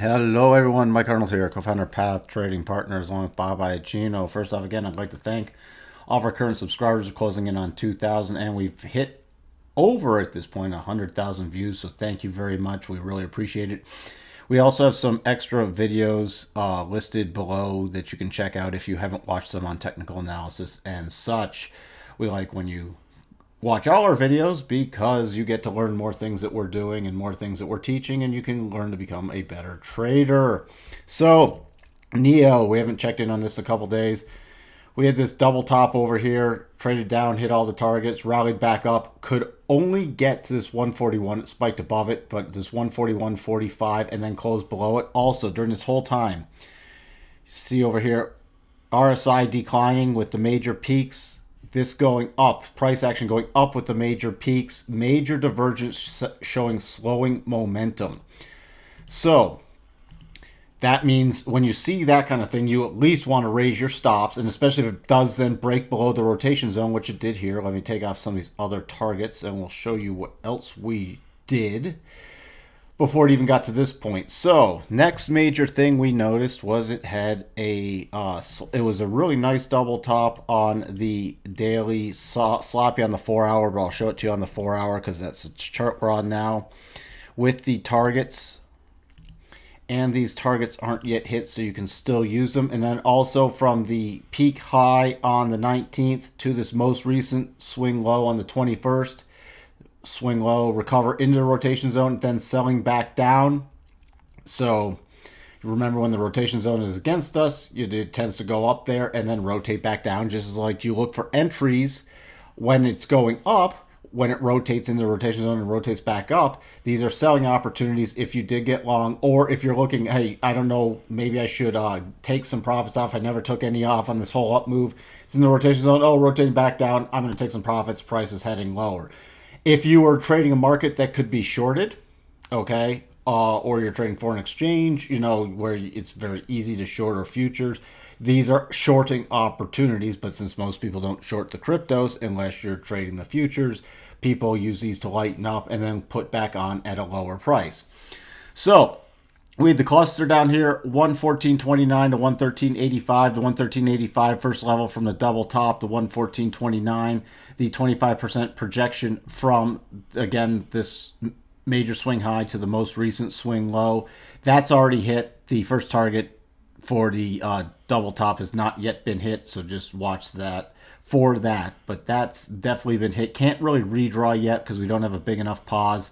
Hello everyone, Mike Arnold here, co-founder of Path Trading Partners along with Bob Iacino. First off, again, I'd like to thank all of our current subscribers are closing in on 2,000, and we've hit over at this point 100,000 views, so thank you very much. We really appreciate it. We also have some extra videos listed below that you can check out if you haven't watched them on technical analysis and such. We like when you watch all our videos because you get to learn more things that we're doing and more things that we're teaching, and you can learn to become a better trader. So NEO, we haven't checked in on this in a couple days. We had this double top over here, traded down, hit all the targets, rallied back up, could only get to this 141. It spiked above it, but this 141.45 and then closed below it. Also, during this whole time, see over here, RSI declining with the major peaks, this going up, price action going up with the major peaks, major divergence showing slowing momentum. So that means when you see that kind of thing, you at least want to raise your stops, and especially if it does then break below the rotation zone, which it did here. Let me take off some of these other targets, and we'll show you what else we did before it even got to this point. So next major thing we noticed was it had it was a really nice double top on the daily, sloppy on the 4 hour, but I'll show it to you on the 4 hour because that's the chart we're on now with the targets. And these targets aren't yet hit, so you can still use them. And then also from the peak high on the 19th to this most recent swing low on the 21st, swing low, recover into the rotation zone, then selling back down. So remember, when the rotation zone is against us, it tends to go up there and then rotate back down, just as like you look for entries when it's going up. When it rotates in the rotation zone and rotates back up, these are selling opportunities if you did get long, or if you're looking, hey, I don't know, maybe I should take some profits off. I never took any off on this whole up move. It's in the rotation zone. Oh, rotating back down. I'm going to take some profits. Price is heading lower. If you were trading a market that could be shorted, okay, or you're trading foreign exchange, where it's very easy to short or futures, these are shorting opportunities. But since most people don't short the cryptos unless you're trading the futures, people use these to lighten up and then put back on at a lower price. So we had the cluster down here, 114.29 to 113.85. The 113.85 first level from the double top, the 114.29, the 25% projection from, again, this major swing high to the most recent swing low. That's already hit. The first target for the double top has not yet been hit, so just watch that for that. But that's definitely been hit. Can't really redraw yet because we don't have a big enough pause.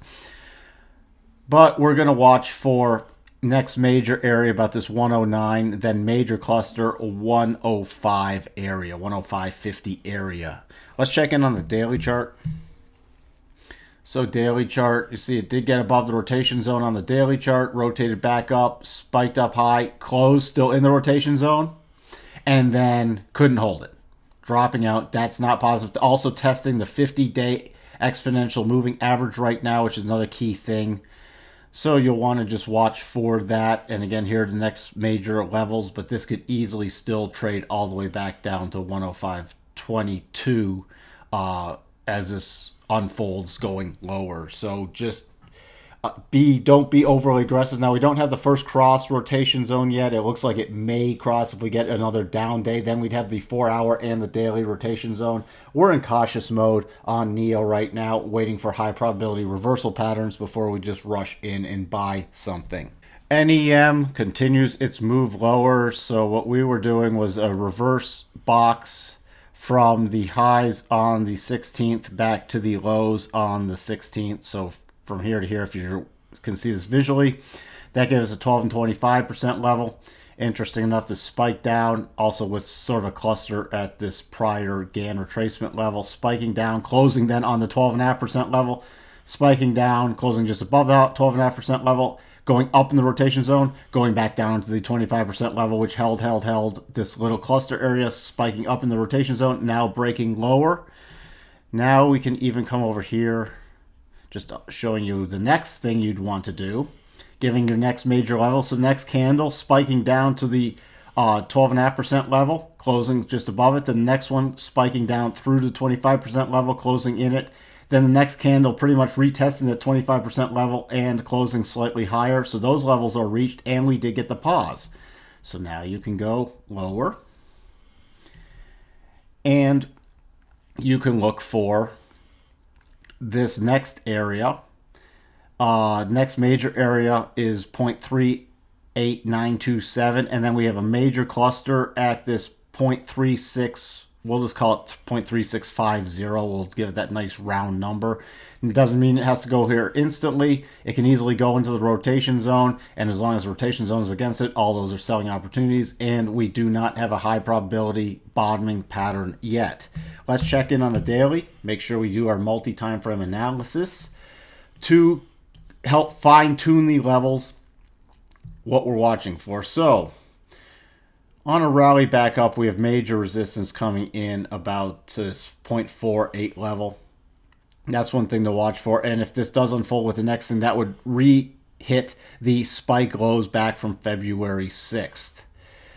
But we're going to watch for next major area about this 109, then major cluster 105 area, 105.50 area. Let's check in on the daily chart. So daily chart, you see it did get above the rotation zone on the daily chart, rotated back up, spiked up high, closed still in the rotation zone, and then couldn't hold it. Dropping out, that's not positive. Also testing the 50-day exponential moving average right now, which is another key thing. So you'll want to just watch for that. And again, here are the next major levels, but this could easily still trade all the way back down to 105.22 as this unfolds going lower. So just don't be overly aggressive. Now we don't have the first cross rotation zone yet. It looks like it may cross if we get another down day. Then we'd have the 4 hour and the daily rotation zone. We're in cautious mode on NEO right now, waiting for high probability reversal patterns before we just rush in and buy something. NEM continues its move lower. So what we were doing was a reverse box from the highs on the 16th back to the lows on the 16th. So from here to here, if you can see this visually, that gives us a 12 and 25% level. Interesting enough, this spike down also with sort of a cluster at this prior GAN retracement level, spiking down, closing then on the 12.5% level, spiking down, closing just above that 12.5% level, going up in the rotation zone, going back down to the 25% level, which held this little cluster area, spiking up in the rotation zone, now breaking lower. Now we can even come over here, just showing you the next thing you'd want to do, giving your next major level. So next candle, spiking down to the 12.5% level, closing just above it. The next one spiking down through the 25% level, closing in it. Then the next candle pretty much retesting the 25% level and closing slightly higher. So those levels are reached, and we did get the pause. So now you can go lower, and you can look for this next area. Next major area is 0.38927, and then we have a major cluster at this 0.36. We'll just call it 0.3650. We'll give it that nice round number. It doesn't mean it has to go here instantly. It can easily go into the rotation zone, and as long as the rotation zone is against it, all those are selling opportunities, and we do not have a high probability bottoming pattern yet. Let's check in on the daily. Make sure we do our multi-time frame analysis to help fine-tune the levels, what we're watching for. So on a rally back up, we have major resistance coming in about this 0.48 level. That's one thing to watch for. And if this does unfold with the next thing, that would re-hit the spike lows back from February 6th.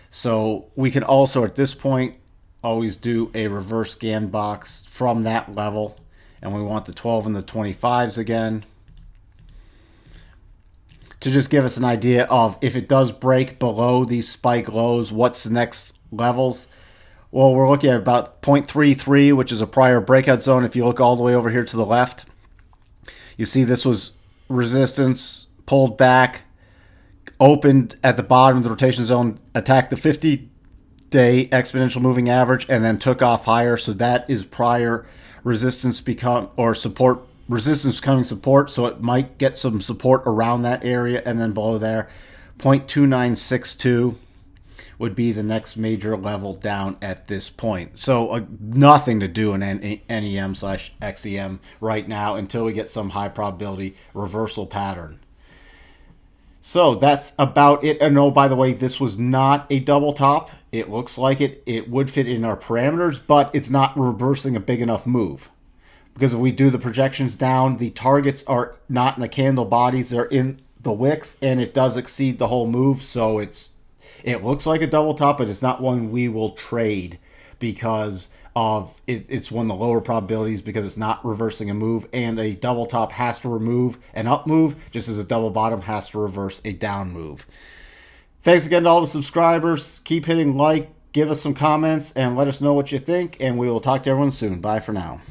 So we can also, at this point, always do a reverse scan box from that level. And we want the 12 and the 25s again, to just give us an idea of if it does break below these spike lows, what's the next levels. Well, we're looking at about 0.33, which is a prior breakout zone. If you look all the way over here to the left, you see this was resistance, pulled back, opened at the bottom of the rotation zone, attacked the 50-day exponential moving average, and then took off higher. So that is prior resistance support. Resistance becoming support, so it might get some support around that area, and then below there, 0.2962 would be the next major level down at this point. So nothing to do in NEM/XEM right now until we get some high probability reversal pattern. So that's about it. And oh, by the way, this was not a double top. It looks like it would fit in our parameters, but it's not reversing a big enough move. Because if we do the projections down, the targets are not in the candle bodies, they're in the wicks, and it does exceed the whole move. So it looks like a double top, but it's not one we will trade because of it's one of the lower probabilities, because it's not reversing a move, and a double top has to remove an up move, just as a double bottom has to reverse a down move. Thanks again to all the subscribers. Keep hitting like, give us some comments, and let us know what you think, and we will talk to everyone soon. Bye for now.